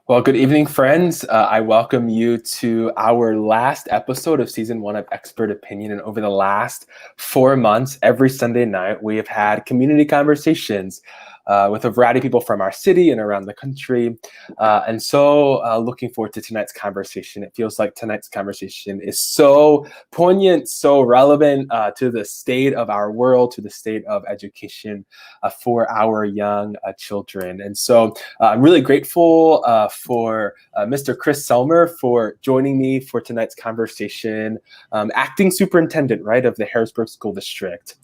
Well, good evening, friends. I welcome you to our last episode of season 1 of Expert Opinion. And over the last 4 months, every Sunday night, we have had community conversations with a variety of people from our city and around the country. And so looking forward to tonight's conversation. It feels like tonight's conversation is so poignant, so relevant to the state of our world, to the state of education for our young children. And so I'm really grateful for Mr. Kris Celmer for joining me for tonight's conversation, acting superintendent, right, of the Harrisburg School District.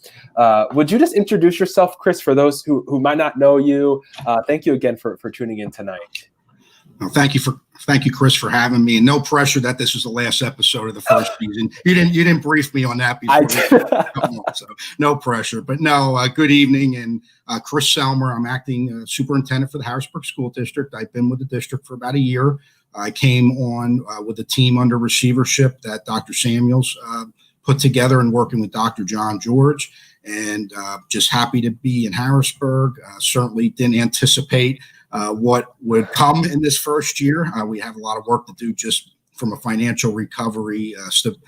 Would you just introduce yourself, Kris, for those who might not know you? Thank you again for tuning in tonight. Well, thank you, Kris, for having me. And no pressure that this was the last episode of the first season. You didn't brief me on that before. So no pressure. But no, good evening. And Kris Celmer, I'm acting superintendent for the Harrisburg School District. I've been with the district for about a year. I came on with a team under receivership that Dr. Samuels put together and working with Dr. John George. And just happy to be in Harrisburg. Certainly didn't anticipate what would come in this first year. We have a lot of work to do just from a financial recovery,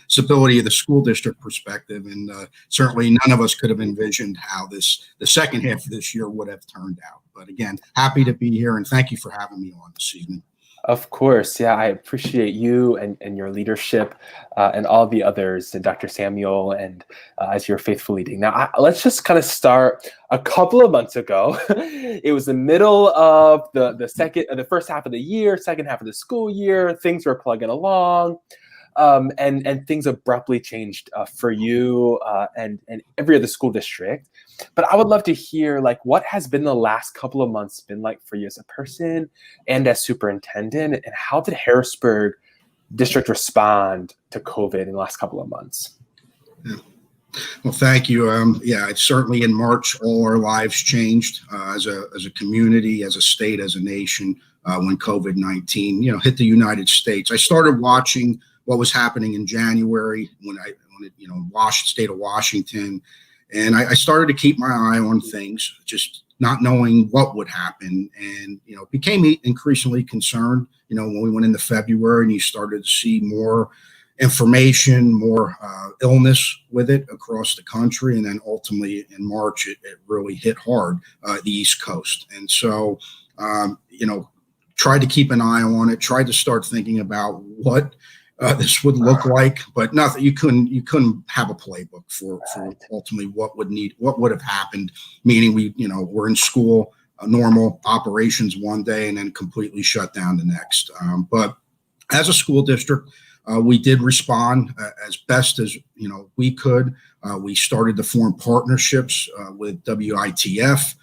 stability of the school district perspective. And certainly none of us could have envisioned how the second half of this year would have turned out. But again, happy to be here and thank you for having me on this evening. Of course. Yeah, I appreciate you and your leadership and all the others, and Dr. Samuel, and as you're faithfully leading. Now, let's just kind of start a couple of months ago. It was the middle of the first half of the year, second half of the school year. Things were plugging along. And things abruptly changed for you and every other school district. But I would love to hear, like, what has been the last couple of months been like for you as a person and as superintendent, and how did Harrisburg District respond to COVID in the last couple of months? Yeah. Well, thank you. It's certainly in March, all our lives changed as a community, as a state, as a nation when COVID-19 hit the United States. I started watching what was happening in January when it state of Washington. And I started to keep my eye on things, just not knowing what would happen. And, became increasingly concerned, when we went into February and you started to see more information, more illness with it across the country. And then ultimately in March, it really hit hard the East Coast. And so, tried to keep an eye on it, tried to start thinking about what this would look like, but nothing. You couldn't have a playbook for ultimately what would have happened. Meaning we're in school, normal operations one day, and then completely shut down the next. But as a school district, we did respond as best as we could. We started to form partnerships with WITF,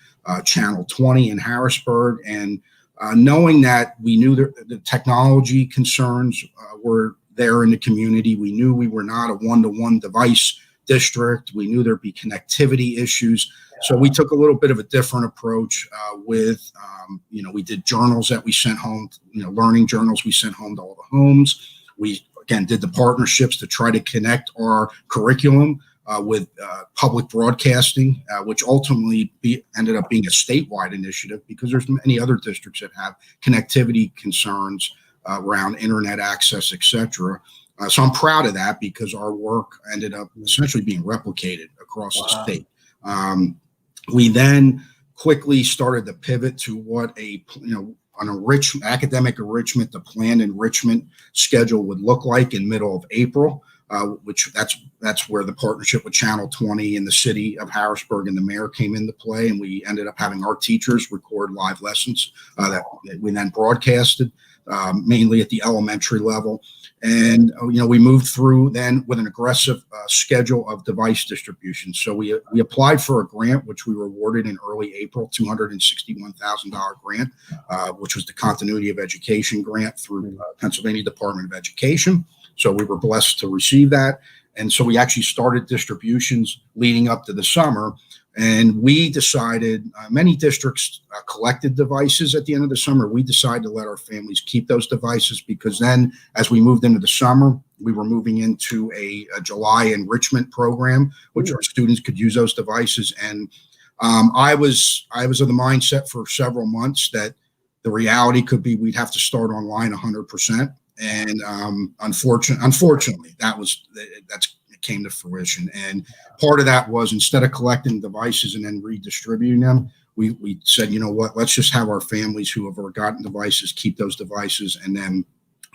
Channel 20 in Harrisburg, and knowing that we knew the technology concerns were there in the community. We knew we were not a one-to-one device district. We knew there'd be connectivity issues. So we took a little bit of a different approach we did journals that we sent home, learning journals we sent home to all the homes. We, again, did the partnerships to try to connect our curriculum with public broadcasting, which ultimately ended up being a statewide initiative because there's many other districts that have connectivity concerns around internet access, etc. So I'm proud of that because our work ended up essentially being replicated across the state. We then quickly started to pivot to what an academic enrichment, the planned enrichment schedule would look like in middle of April, which that's where the partnership with Channel 20 and the city of Harrisburg and the mayor came into play. And we ended up having our teachers record live lessons that we then broadcasted. Mainly at the elementary level. And, we moved through then with an aggressive schedule of device distribution. So we applied for a grant, which we were awarded in early April, $261,000 grant, which was the Continuity of Education grant through Pennsylvania Department of Education. So we were blessed to receive that. And so we actually started distributions leading up to the summer. And we decided, many districts collected devices at the end of the summer. We decided to let our families keep those devices because then as we moved into the summer, we were moving into a July enrichment program, which our students could use those devices. And I was of the mindset for several months that The reality could be we'd have to start online 100%. And unfortunately, it came to fruition. And part of that was, instead of collecting devices and then redistributing them, we said, you know what, let's just have our families who have gotten devices keep those devices. And then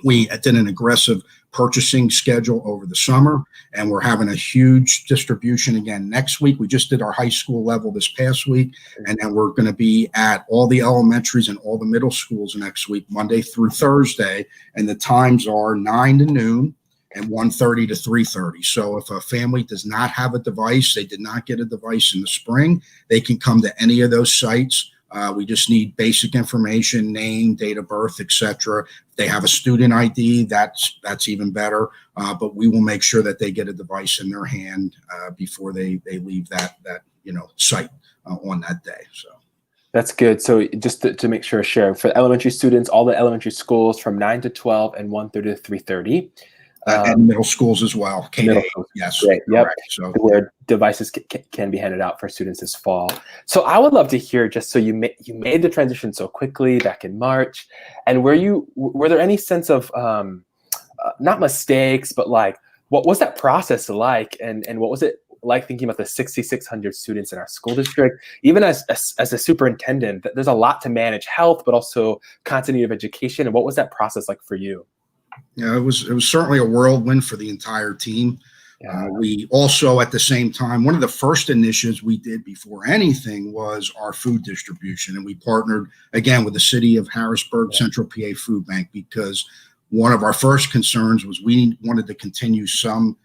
we did an aggressive purchasing schedule over the summer, and we're having a huge distribution again next week. We just did our high school level this past week, and then we're going to be at all the elementaries and all the middle schools next week, Monday through Thursday. And the times are 9 to noon and 1:30 to 3:30. So if a family does not have a device, they did not get a device in the spring, they can come to any of those sites. We just need basic information, name, date of birth, etc. If they have a student ID, that's even better. But we will make sure that they get a device in their hand before they leave that site on that day. So that's good. So just to make sure, share for elementary students, all the elementary schools from 9 to 12 and 1:30 to 3:30. And middle schools as well. K-8, yes. Great. Yep. So where devices can be handed out for students this fall. So I would love to hear, just so you made the transition so quickly back in March, and were there any sense of not mistakes, but like, what was that process like, and what was it like thinking about the 6,600 students in our school district? Even as a superintendent, there's a lot to manage: health, but also continuity of education. And what was that process like for you? Yeah, it was certainly a whirlwind for the entire team. We also, at the same time, one of the first initiatives we did before anything was our food distribution. And we partnered, again, with the city of Harrisburg Central PA Food Bank, because one of our first concerns was we wanted to continue some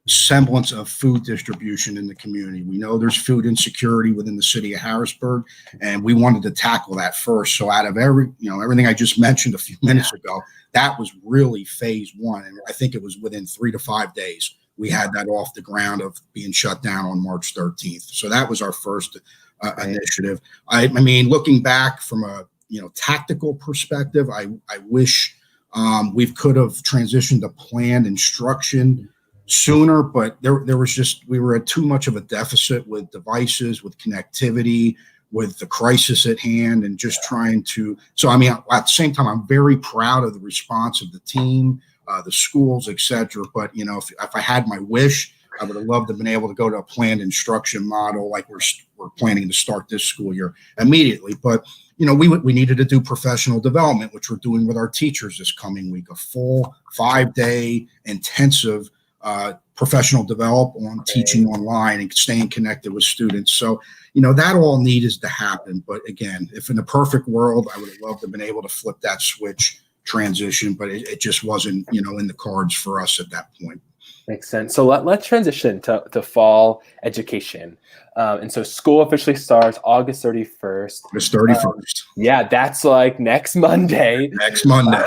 semblance of food distribution in the community. We know there's food insecurity within the city of Harrisburg, and we wanted to tackle that first. So out of everything I just mentioned a few minutes ago, that was really phase one. And I think it was within 3 to 5 days we had that off the ground of being shut down on March 13th. So that was our first initiative. I mean, looking back from a tactical perspective, I wish we could have transitioned to planned instruction sooner, but we were at too much of a deficit with devices, with connectivity, with the crisis at hand, and just trying to. So I mean, at the same time, I'm very proud of the response of the team, the schools, etc. But if I had my wish, I would have loved to have been able to go to a planned instruction model like we're planning to start this school year immediately. But we needed to do professional development, which we're doing with our teachers this coming week, a full 5-day intensive professional develop on teaching online and staying connected with students. So, that all needs to happen. But again, if in a perfect world, I would have loved to have been able to flip that switch transition, but it just wasn't, in the cards for us at that point. Makes sense. So let's transition to fall education. And so school officially starts August 31st. August 31st. Yeah, that's like next Monday. Next Monday.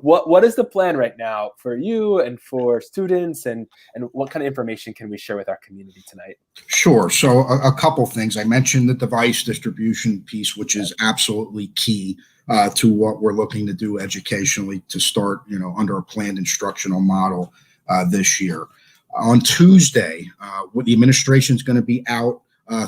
What is the plan right now for you and for students, and what kind of information can we share with our community tonight? Sure. So a couple things. I mentioned the device distribution piece, which is absolutely key to what we're looking to do educationally to start, under a planned instructional model this year. On Tuesday, the administration is going to be out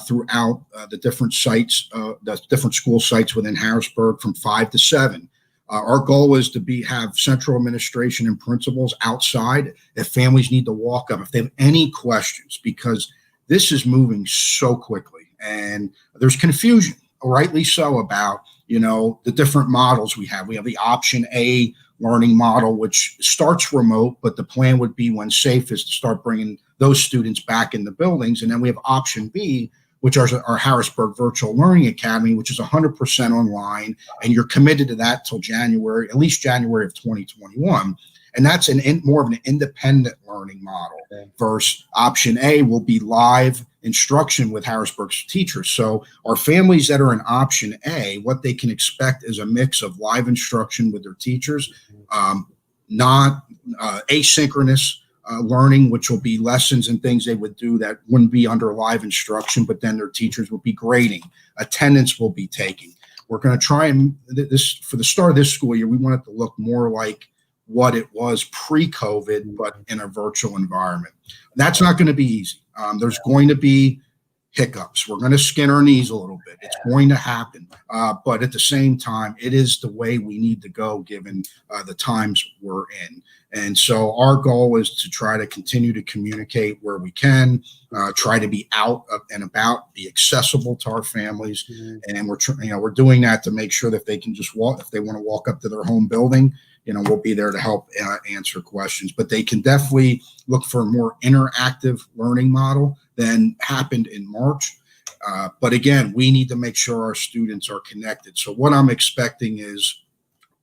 throughout the different sites, the different school sites within Harrisburg from 5 to 7. Our goal is to have central administration and principals outside if families need to walk up, if they have any questions, because this is moving so quickly and there's confusion, rightly so, about the different models we have. We have the option A learning model, which starts remote, but the plan would be, when safe, is to start bringing those students back in the buildings. And then we have option B, which are our Harrisburg Virtual Learning Academy, which is 100% online, and you're committed to that till January, at least January of 2021. And that's more of an independent learning model. Okay. Versus option A will be live instruction with Harrisburg's teachers. So our families that are in option A, what they can expect is a mix of live instruction with their teachers, not asynchronous learning, which will be lessons and things they would do that wouldn't be under live instruction, but then their teachers will be grading, attendance will be taking. We're going to try and this for the start of this school year, we want it to look more like what it was pre-COVID, but in a virtual environment. That's not going to be easy. There's going to be hiccups. We're going to skin our knees a little bit. It's going to happen. But at the same time, it is the way we need to go given the times we're in. And so our goal is to try to continue to communicate where we can, try to be out and about, be accessible to our families. Mm-hmm. And we're doing that to make sure that they can just walk, if they want to walk up to their home building, we'll be there to help answer questions. But they can definitely look for a more interactive learning model than happened in March. But again, we need to make sure our students are connected. So what I'm expecting is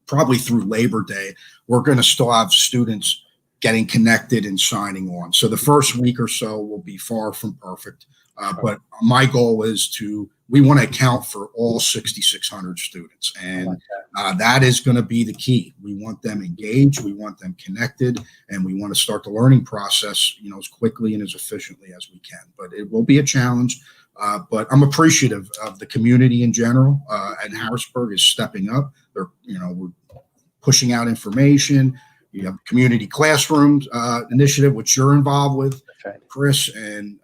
probably through Labor Day, we're going to still have students getting connected and signing on. So the first week or so will be far from perfect. But my goal is we want to account for all 6,600 students. And that is going to be the key. We want them engaged. We want them connected. And we want to start the learning process, as quickly and as efficiently as we can. But it will be a challenge. But I'm appreciative of the community in general. And Harrisburg is stepping up. We're pushing out information. You have community classrooms initiative, which you're involved with, Kris. And,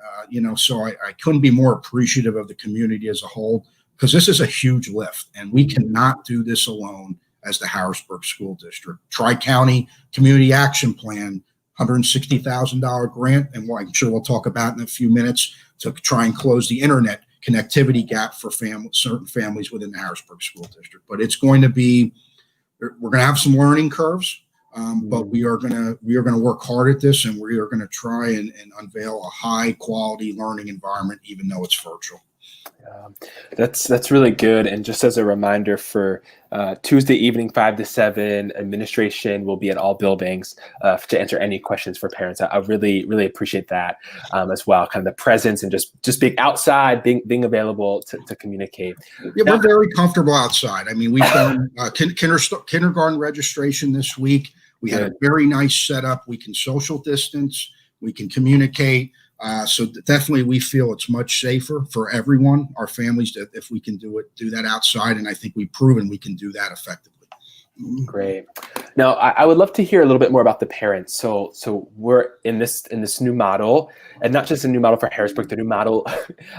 so I couldn't be more appreciative of the community as a whole, because this is a huge lift and we cannot do this alone as the Harrisburg School District. Tri-County Community Action Plan, $160,000 grant, and I'm sure we'll talk about in a few minutes, to try and close the internet connectivity gap for certain families within the Harrisburg School District. But it's going to be, we're going to have some learning curves. But we are going to work hard at this, and we are going to try and unveil a high quality learning environment, even though it's virtual. That's really good. And just as a reminder, for Tuesday evening, 5 to 7, administration will be at all buildings to answer any questions for parents. I really, really appreciate that as well. Kind of the presence and just being outside, being available to communicate. Yeah, we're very comfortable outside. I mean, we've done kindergarten registration this week. We had a very nice setup. We can social distance. We can communicate. So definitely we feel it's much safer for everyone, our families, if we can do that outside. And I think we've proven we can do that effectively. Great. Now, I would love to hear a little bit more about the parents. So we're in this new model, and not just a new model for Harrisburg, the new model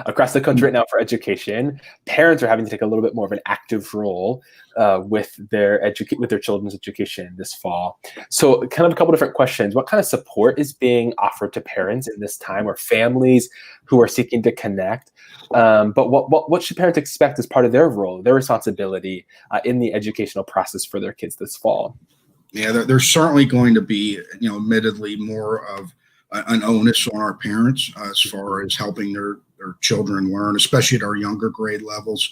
across the country right now for education. Parents are having to take a little bit more of an active role with their children's education this fall. So kind of a couple different questions. What kind of support is being offered to parents in this time, or families who are seeking to connect? But what should parents expect as part of their role, their responsibility in the educational process for their kids this fall? Yeah, there's certainly going to be, admittedly more of an onus on our parents as far as helping their children learn, especially at our younger grade levels.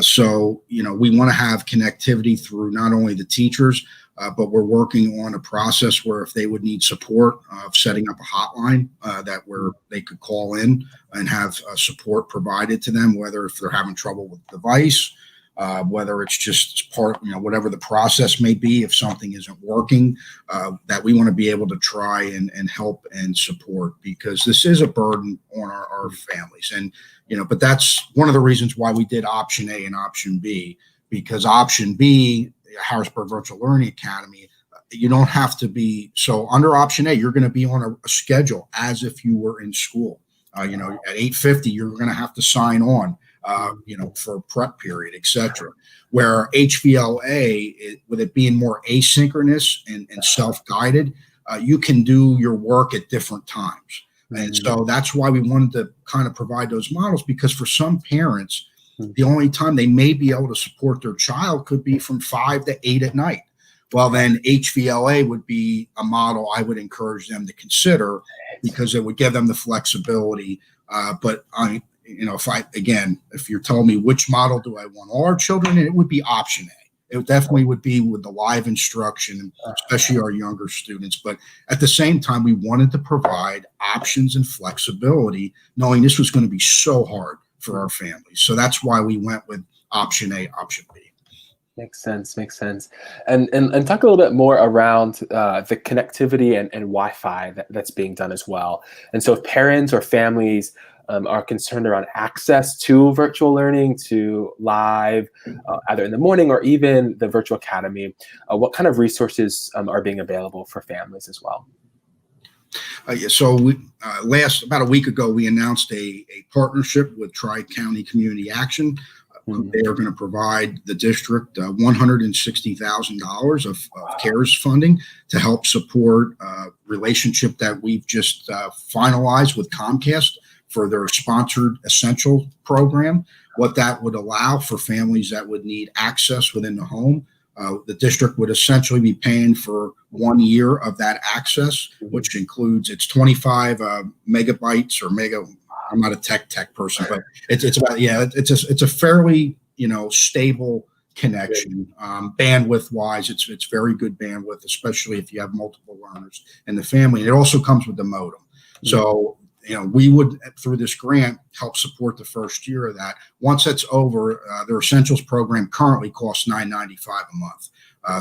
So, we want to have connectivity through not only the teachers, but we're working on a process where if they would need support of setting up a hotline where they could call in and have support provided to them, whether if they're having trouble with the device, whether it's just part, whatever the process may be, if something isn't working, that we want to be able to try and help and support, because this is a burden on our families. And, but that's one of the reasons why we did option A and option B, because option B, Harrisburg Virtual Learning Academy, you don't have to be. So under option A, you're going to be on a schedule as if you were in school. At 8:50, you're going to have to sign on, for a prep period, etc. Where HVLA, with it being more asynchronous and self-guided, you can do your work at different times. And so that's why we wanted to kind of provide those models, because for some parents, the only time they may be able to support their child could be from 5 to 8 at night. Well, then HVLA would be a model I would encourage them to consider, because it would give them the flexibility. But if you're telling me which model do I want all our children in, it would be option A. It definitely would be with the live instruction, especially our younger students. But at the same time, we wanted to provide options and flexibility, knowing this was going to be so hard for our families. So that's why we went with option A, option B. Makes sense. And talk a little bit more around the connectivity and Wi-Fi that's being done as well. And so if parents or families are concerned around access to virtual learning, to live, either in the morning or even the virtual academy, what kind of resources are being available for families as well? Yeah, so about a week ago, we announced a partnership with Tri-County Community Action. They are going to provide the district $160,000 of CARES funding to help support a relationship that we've just finalized with Comcast for their sponsored essential program. What that would allow for families that would need access within the home. The district would essentially be paying for 1 year of that access, which includes it's 25 megabytes or mega. I'm not a tech person, but it's about it's a fairly stable connection. Bandwidth wise, it's very good bandwidth, especially if you have multiple learners in the family. And it also comes with the modem. So we would, through this grant, help support the first year of that. Once that's over, their Essentials program currently costs $9.95 a month.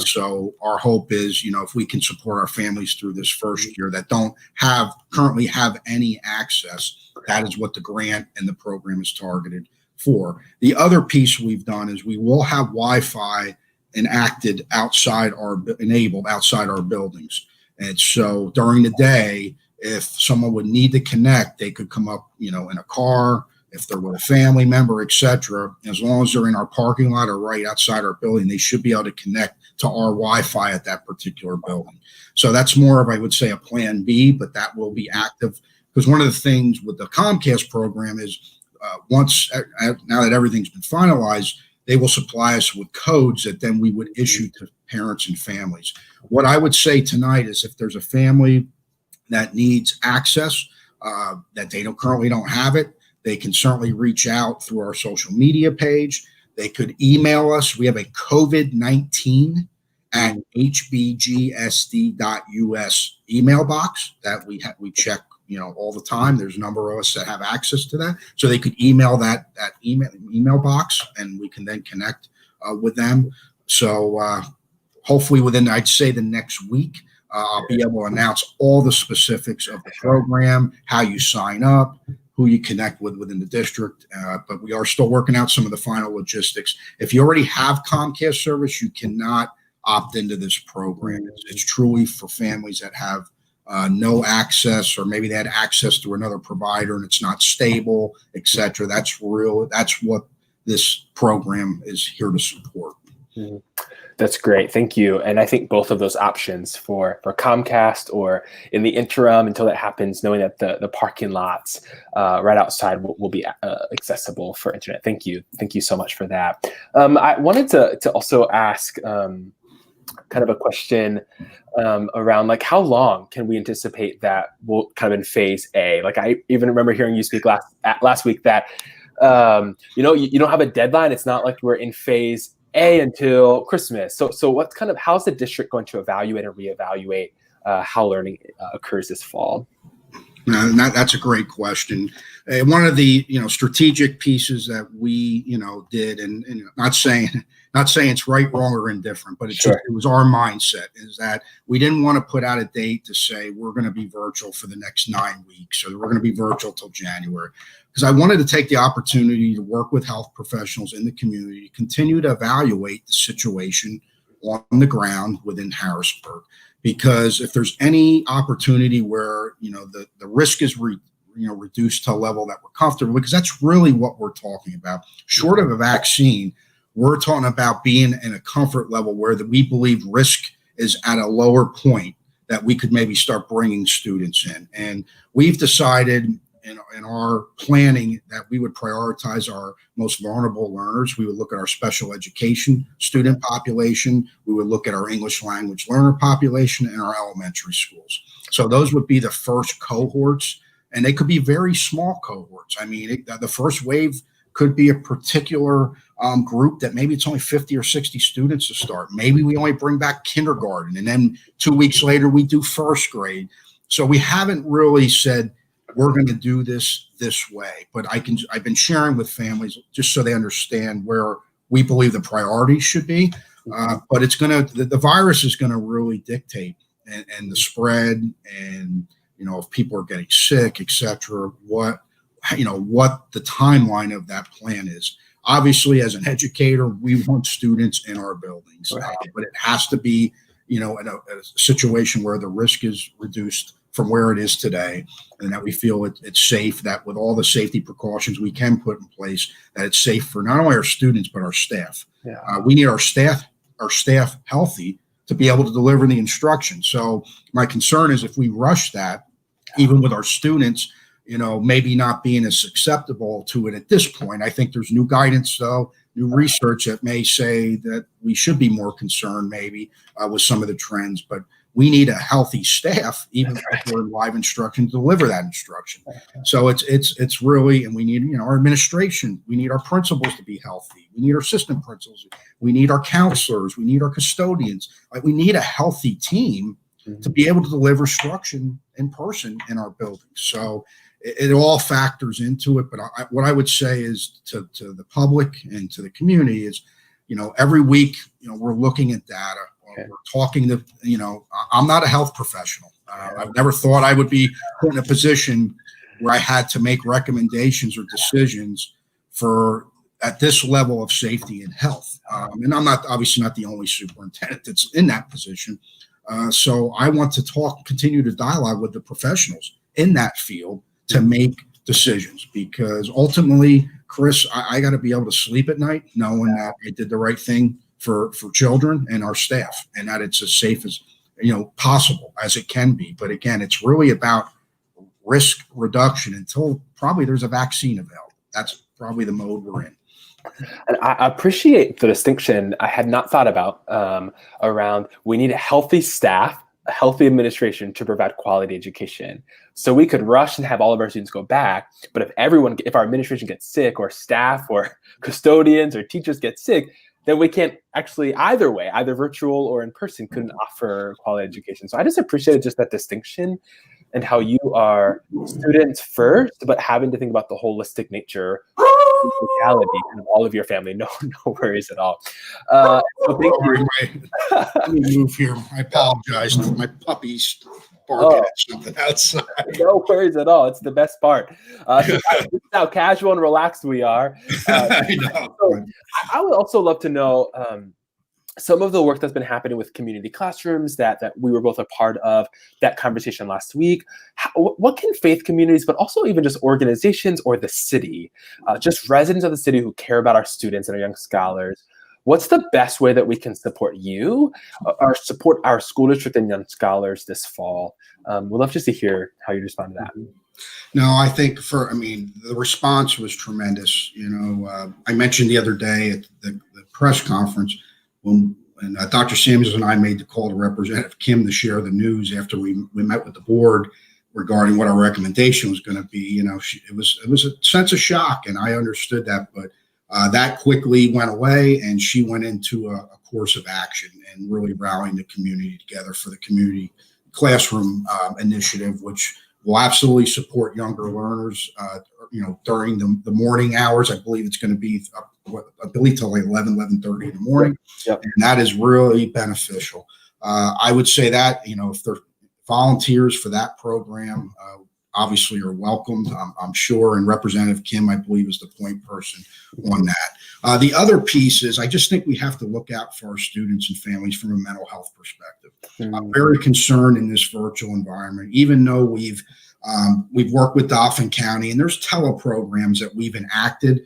So our hope is, if we can support our families through this first year that don't currently have any access, that is what the grant and the program is targeted for. The other piece we've done is we will have Wi-Fi enabled outside our buildings. And so during the day, if someone would need to connect, they could come up, in a car, if they're with a family member, etc. As long as they're in our parking lot or right outside our building, they should be able to connect to our Wi-Fi at that particular building. So that's more of, I would say, a plan B, but that will be active. Because one of the things with the Comcast program is now that everything's been finalized, they will supply us with codes that then we would issue to parents and families. What I would say tonight is if there's a family that needs access, that they currently don't have it, they can certainly reach out through our social media page. They could email us. We have a COVID-19 at hbgsd.us email box that we check all the time. There's a number of us that have access to that, so they could email that email box, and we can then connect with them. So hopefully within, I'd say, the next week, I'll be able to announce all the specifics of the program, how you sign up, who you connect with within the district. But we are still working out some of the final logistics. If you already have Comcast service, you cannot opt into this program. It's truly for families that have no access, or maybe they had access through another provider and it's not stable, etc. That's what this program is here to support. Mm-hmm. That's great. Thank you. And I think both of those options for Comcast, or in the interim until that happens, knowing that the parking lots right outside will be accessible for internet. Thank you. Thank you so much for that. I wanted to also ask kind of a question around how long can we anticipate that we'll kind of in phase A? I even remember hearing you speak last week that you don't have a deadline. It's not like we're in phase A until Christmas. So how's the district going to evaluate and reevaluate how learning occurs this fall? That's a great question. One of the strategic pieces that we did, and not saying it's right, wrong, or indifferent, but it was our mindset, is that we didn't want to put out a date to say we're going to be virtual for the next 9 weeks, or we're going to be virtual till January. Because I wanted to take the opportunity to work with health professionals in the community, continue to evaluate the situation on the ground within Harrisburg. Because if there's any opportunity where the risk is reduced to a level that we're comfortable, because that's really what we're talking about. Short of a vaccine, we're talking about being in a comfort level where we believe risk is at a lower point that we could maybe start bringing students in. And we've decided in our planning that we would prioritize our most vulnerable learners. We would look at our special education student population. We would look at our English language learner population and our elementary schools. So those would be the first cohorts, and they could be very small cohorts. I mean, the first wave could be a particular group that maybe it's only 50 or 60 students to start. Maybe we only bring back kindergarten, and then 2 weeks later we do first grade. So we haven't really said we're going to do this way, but I've been sharing with families just so they understand where we believe the priorities should be. But it's the virus is going to really dictate and the spread, and if people are getting sick, etc. What the timeline of that plan is. Obviously, as an educator, we want students in our buildings, but it has to be in a situation where the risk is reduced from where it is today, and that we feel it's safe, that with all the safety precautions we can put in place, that it's safe for not only our students but our staff. Yeah. We need our staff healthy to be able to deliver the instruction. So my concern is if we rush that, even with our students, maybe not being as susceptible to it at this point. I think there's new guidance, though, new research that may say that we should be more concerned maybe with some of the trends, but we need a healthy staff, even if we're in live instruction, to deliver that instruction. So it's really, and we need, our administration, we need our principals to be healthy. We need our assistant principals. We need our counselors. We need our custodians. We need a healthy team to be able to deliver instruction in person in our buildings. So it all factors into it. But what I would say is to the public and to the community is, every week, we're looking at data. Okay. We're talking to, I'm not a health professional. I've never thought I would be put in a position where I had to make recommendations or decisions at this level of safety and health. And I'm obviously not the only superintendent that's in that position. So I want to continue to dialogue with the professionals in that field to make decisions, because ultimately, Kris, I got to be able to sleep at night knowing that I did the right thing for children and our staff, and that it's as safe as possible as it can be. But again, it's really about risk reduction until probably there's a vaccine available. That's probably the mode we're in. And I appreciate the distinction I had not thought about around we need a healthy staff, a healthy administration to provide quality education. So we could rush and have all of our students go back, but if our administration gets sick, or staff or custodians or teachers get sick, then we can't actually, either way, either virtual or in person, couldn't offer quality education. So I just appreciated just that distinction and how you are students first, but having to think about the holistic nature, reality, and all of your family. No worries at all. So thank you. Let me move here. I apologize. My puppy's barking at something outside. No worries at all. It's the best part. So how casual and relaxed we are. I know. So I would also love to know some of the work that's been happening with community classrooms that we were both a part of, that conversation last week. What can faith communities, but also even just organizations or the city, just residents of the city who care about our students and our young scholars, what's the best way that we can support you or support our school district and young scholars this fall? We'd love just to hear how you respond to that. No, I think the response was tremendous. I mentioned the other day at the press conference, when Dr. Samuels and I made the call to Representative Kim to share the news after we met with the board regarding what our recommendation was going to be. It was a sense of shock, and I understood that, but that quickly went away, and she went into a course of action and really rallying the community together for the community classroom initiative, which will absolutely support younger learners, during the morning hours. I believe it's going to be, till like 11:30 in the morning. Yep. And that is really beneficial. I would say that, if there are volunteers for that program, obviously are welcomed, I'm sure. And Representative Kim, I believe, is the point person on that. The other piece is I just think we have to look out for our students and families from a mental health perspective. I'm very concerned in this virtual environment, even though we've worked with Dauphin County and there's teleprograms that we've enacted,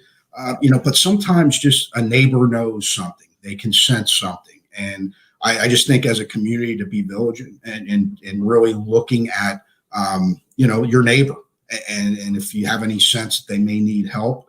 but sometimes just a neighbor knows something, they can sense something. And I just think as a community to be vigilant and really looking at, your neighbor. And if you have any sense that they may need help,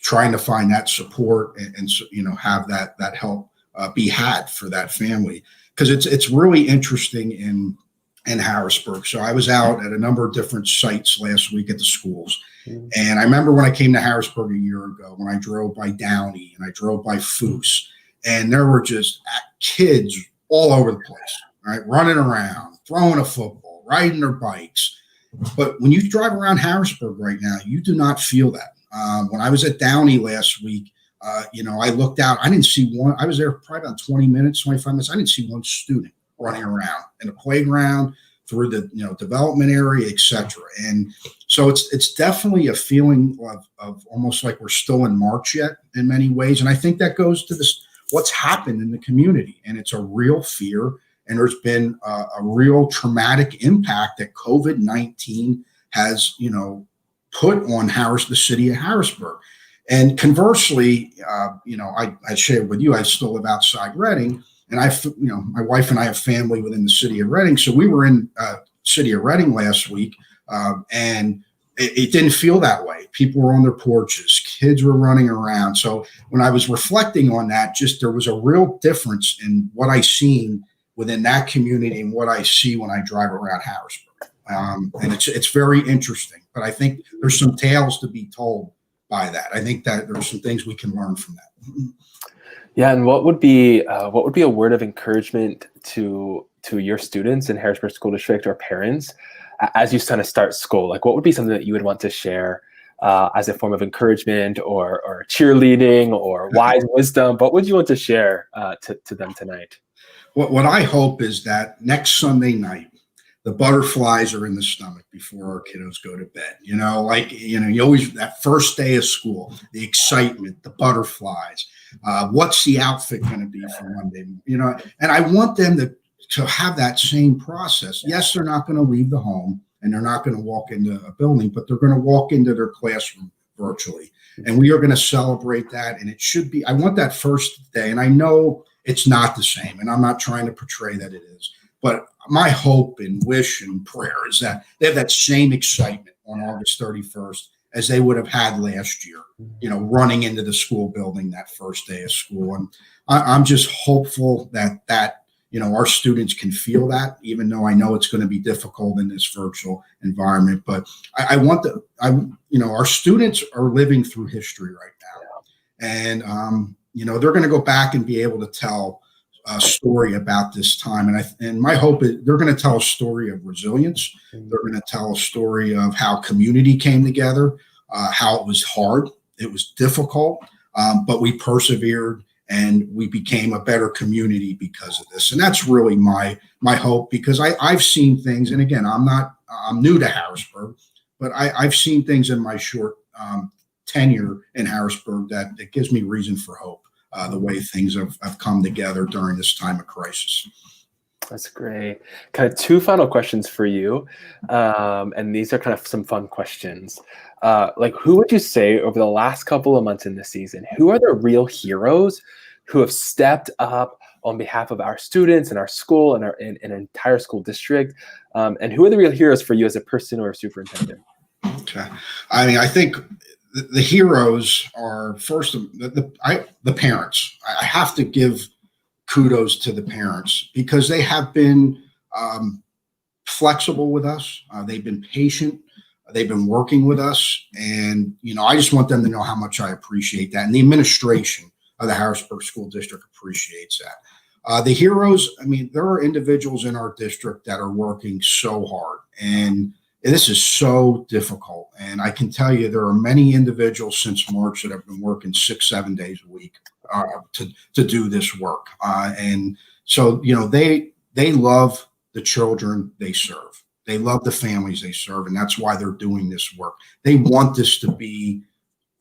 trying to find that support and have that help be had for that family. Because it's really interesting in Harrisburg. So I was out at a number of different sites last week at the schools. Mm-hmm. And I remember when I came to Harrisburg a year ago, when I drove by Downey and I drove by Foose, and there were just kids all over the place, right? Running around, throwing a football, riding their bikes. But when you drive around Harrisburg right now, you do not feel that. When I was at Downey last week, I looked out, I didn't see one. I was there probably about 20 minutes, 25 minutes. I didn't see one student running around in the playground, through the development area, etc. And so it's definitely a feeling of almost like we're still in March yet in many ways. And I think that goes to what's happened in the community, and it's a real fear and there's been a real traumatic impact that COVID-19 has, put on the city of Harrisburg. And conversely, I shared with you, I still live outside Reading, and my wife and I have family within the city of Reading. So we were in city of Reading last week, and it didn't feel that way. People were on their porches, kids were running around. So when I was reflecting on that, there was a real difference in what I seen within that community and what I see when I drive around Harrisburg. And it's very interesting, but I think there's some tales to be told by that. I think that there's some things we can learn from that. Yeah, and what would be a word of encouragement to your students in Harrisburg School District or parents as you kind of start school? Like, what would be something that you would want to share as a form of encouragement or cheerleading or wise wisdom? What would you want to share to them tonight? What I hope is that next Sunday night, the butterflies are in the stomach before our kiddos go to bed. You always, that first day of school, the excitement, the butterflies. What's the outfit going to be for Monday? And I want them to have that same process. Yes, they're not going to leave the home and they're not going to walk into a building, but they're going to walk into their classroom virtually. And we are going to celebrate that. And it should be, I want that first day. And I know it's not the same, and I'm not trying to portray that it is, but my hope and wish and prayer is that they have that same excitement on August 31st as they would have had last year, running into the school building that first day of school. And I'm just hopeful that our students can feel that, even though I know it's going to be difficult in this virtual environment. But I want our students are living through history right now. And, they're going to go back and be able to tell a story about this time. And my hope is they're going to tell a story of resilience. They're going to tell a story of how community came together, how it was hard, it was difficult, but we persevered and we became a better community because of this. And that's really my hope, because I've seen things. And again, I'm new to Harrisburg, but I've seen things in my short tenure in Harrisburg that gives me reason for hope. The way things have come together during this time of crisis. That's great. Kind of two final questions for you. And these are kind of some fun questions. Who would you say over the last couple of months in this season, who are the real heroes who have stepped up on behalf of our students and our school and our entire school district? And who are the real heroes for you as a person or a superintendent? Okay. I think the heroes are first the parents. I have to give kudos to the parents because they have been flexible with us. They've been patient. They've been working with us. And, I just want them to know how much I appreciate that. And the administration of the Harrisburg School District appreciates that. The heroes, there are individuals in our district that are working so hard. And this is so difficult. And I can tell you there are many individuals since March that have been working 6-7 days a week to do this work. And so, they love the children they serve. They love the families they serve. And that's why they're doing this work. They want this to be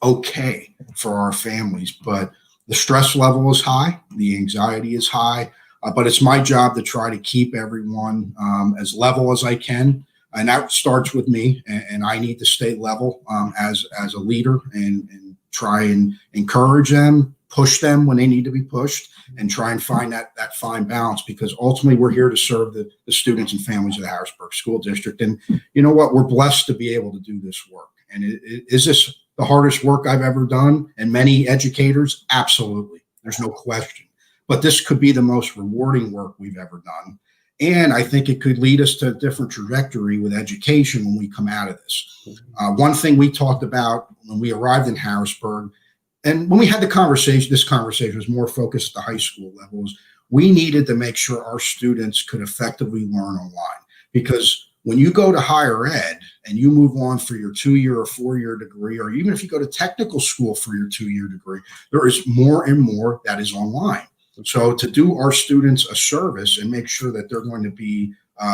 okay for our families. But the stress level is high. The anxiety is high. But it's my job to try to keep everyone as level as I can. And that starts with me, and I need to stay level as a leader and try and encourage them, push them when they need to be pushed, and try and find that fine balance, because ultimately we're here to serve the students and families of the Harrisburg School District. And you know what? We're blessed to be able to do this work. And is this the hardest work I've ever done? And many educators? Absolutely. There's no question. But this could be the most rewarding work we've ever done. And I think it could lead us to a different trajectory with education when we come out of this. One thing we talked about when we arrived in Harrisburg, and when we had this conversation was more focused at the high school levels, we needed to make sure our students could effectively learn online. Because when you go to higher ed and you move on for your 2-year or 4-year degree, or even if you go to technical school for your 2-year degree, there is more and more that is online. So to do our students a service and make sure that they're going to be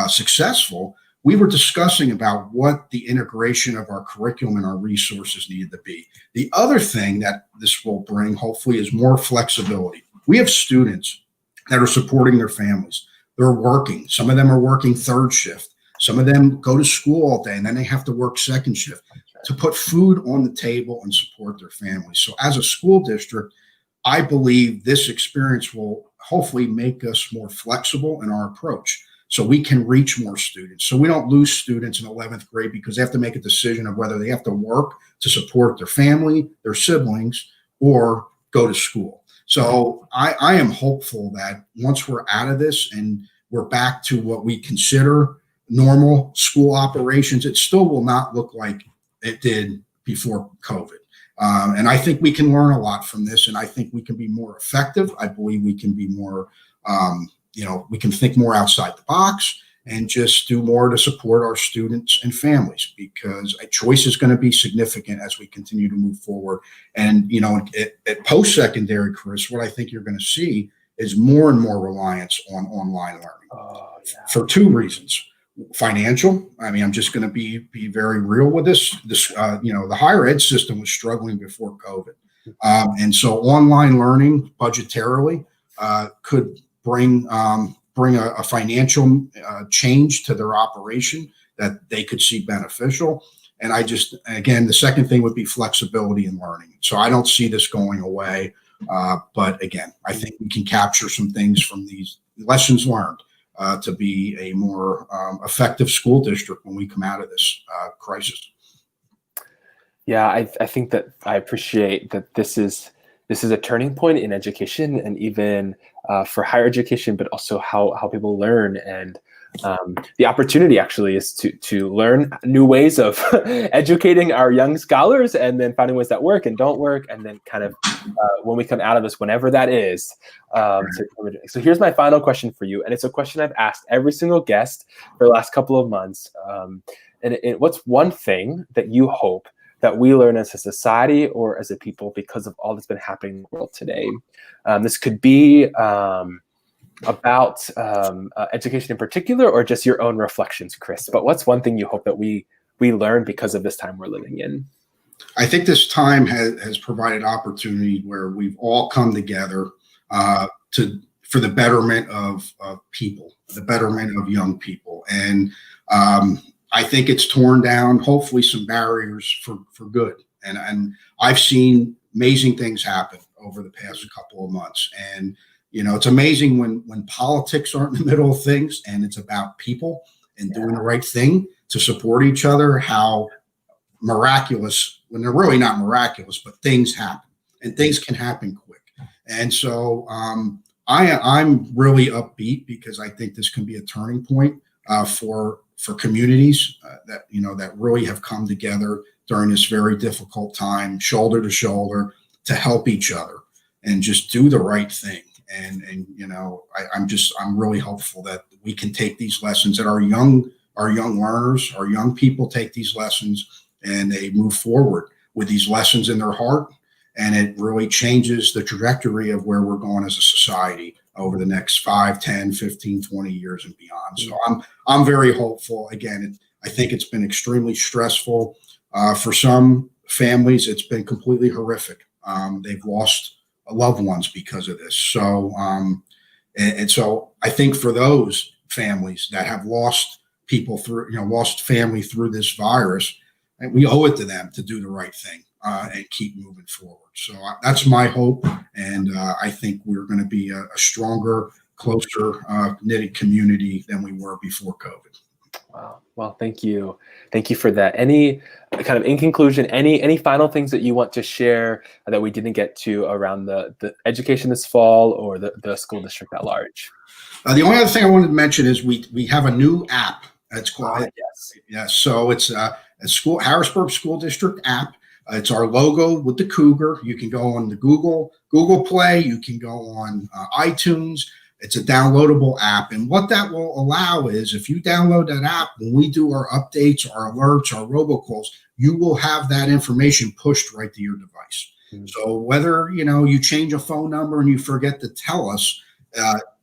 successful, we were discussing about what the integration of our curriculum and our resources needed to be. The other thing that this will bring, hopefully, is more flexibility. We have students that are supporting their families. they're working. Some of them are working third shift. Some of them go to school all day and then they have to work second shift to put food on the table and support their families. So as a school district, I believe this experience will hopefully make us more flexible in our approach so we can reach more students. So we don't lose students in 11th grade because they have to make a decision of whether they have to work to support their family, their siblings, or go to school. So I am hopeful that once we're out of this and we're back to what we consider normal school operations, it still will not look like it did before COVID. And I think we can learn a lot from this, and I think we can be more effective. I believe we can be more, we can think more outside the box and just do more to support our students and families, because a choice is going to be significant as we continue to move forward. And, at post-secondary, Kris, what I think you're going to see is more and more reliance on online learning for two reasons. Financial. I mean, I'm just going to be very real with this. The higher ed system was struggling before COVID. And so online learning budgetarily could bring a financial change to their operation that they could see beneficial. And again, the second thing would be flexibility in learning. So I don't see this going away. But again, I think we can capture some things from these lessons learned to be a more effective school district when we come out of this crisis. Yeah, I think that I appreciate that this is a turning point in education, and even for higher education, but also how people learn. And the opportunity actually is to learn new ways of educating our young scholars, and then finding ways that work and don't work, and then kind of when we come out of this, whenever that is. So here's my final question for you, and it's a question I've asked every single guest for the last couple of months. What's one thing that you hope that we learn as a society or as a people because of all that's been happening in the world today? This could be about education in particular, or just your own reflections, Kris. But what's one thing you hope that we learn because of this time we're living in? I think this time has provided opportunity where we've all come together for the betterment of people, the betterment of young people. And I think it's torn down, hopefully, some barriers for good. And I've seen amazing things happen over the past couple of months. And, it's amazing when politics aren't in the middle of things and it's about people and doing the right thing to support each other, how miraculous, when they're really not miraculous, but things happen, and things can happen quick. And so I'm really upbeat because I think this can be a turning point for communities that really have come together during this very difficult time, shoulder to shoulder, to help each other and just do the right thing. And I'm really hopeful that we can take these lessons, that our young learners, our young people take these lessons and they move forward with these lessons in their heart. And it really changes the trajectory of where we're going as a society over the next 5, 10, 15, 20 years and beyond. So I'm very hopeful. Again, I think it's been extremely stressful. For some families, it's been completely horrific. They've lost loved ones because of this. So, and so I think for those families that have lost people lost family through this virus, and we owe it to them to do the right thing and keep moving forward. So that's my hope. And I think we're going to be a stronger, closer knitted community than we were before COVID. Wow. Well, thank you. Thank you for that. Any kind of, in conclusion, any final things that you want to share that we didn't get to around the education this fall or the school district at large? The only other thing I wanted to mention is we have a new app. It's called yes. So it's a Harrisburg School District app. It's our logo with the cougar. You can go on the Google Play. You can go on iTunes. It's a downloadable app. And what that will allow is, if you download that app, when we do our updates, our alerts, our robocalls, you will have that information pushed right to your device. Mm-hmm. So whether, you change a phone number and you forget to tell us,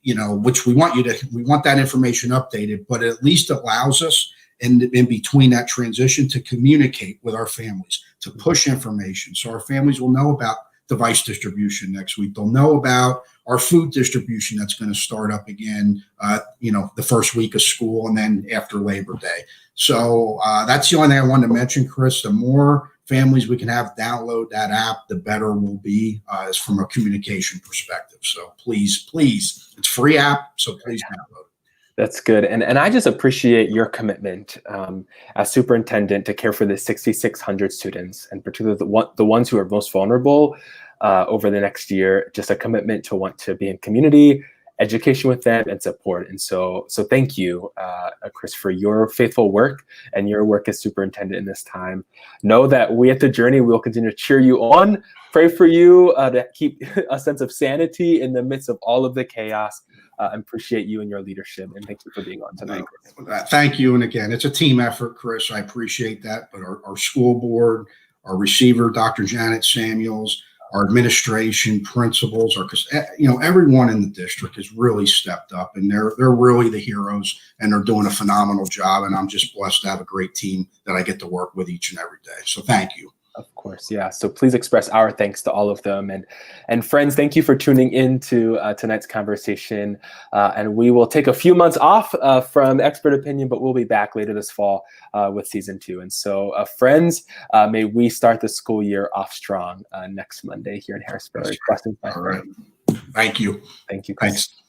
which we want that information updated, but it at least allows us in between that transition to communicate with our families, to push information. So our families will know about device distribution next week. They'll know about our food distribution that's going to start up again, the first week of school and then after Labor Day. So that's the only thing I wanted to mention, Kris. The more families we can have download that app, the better we'll be as from a communication perspective. So please, it's a free app, so please download it. That's good. And I just appreciate your commitment as superintendent to care for the 6,600 students, and particularly the ones who are most vulnerable over the next year. Just a commitment to want to be in community, education with them, and support. And so thank you, Kris, for your faithful work and your work as superintendent in this time. Know that we at The Journey will continue to cheer you on, pray for you to keep a sense of sanity in the midst of all of the chaos. I appreciate you and your leadership, and thank you for being on tonight, Kris. Thank you. And again, it's a team effort, Kris. I appreciate that. But our school board, our receiver, Dr. Janet Samuels, our administration, principals, everyone in the district has really stepped up, and they're really the heroes, and they're doing a phenomenal job. And I'm just blessed to have a great team that I get to work with each and every day. So thank you. Of course, yeah. So please express our thanks to all of them. And friends, thank you for tuning in to tonight's conversation. And we will take a few months off from Expert Opinion, but we'll be back later this fall with season 2. And so friends, may we start the school year off strong next Monday here in Harrisburg. All right. Thank you. Thank you, Kris. Thanks.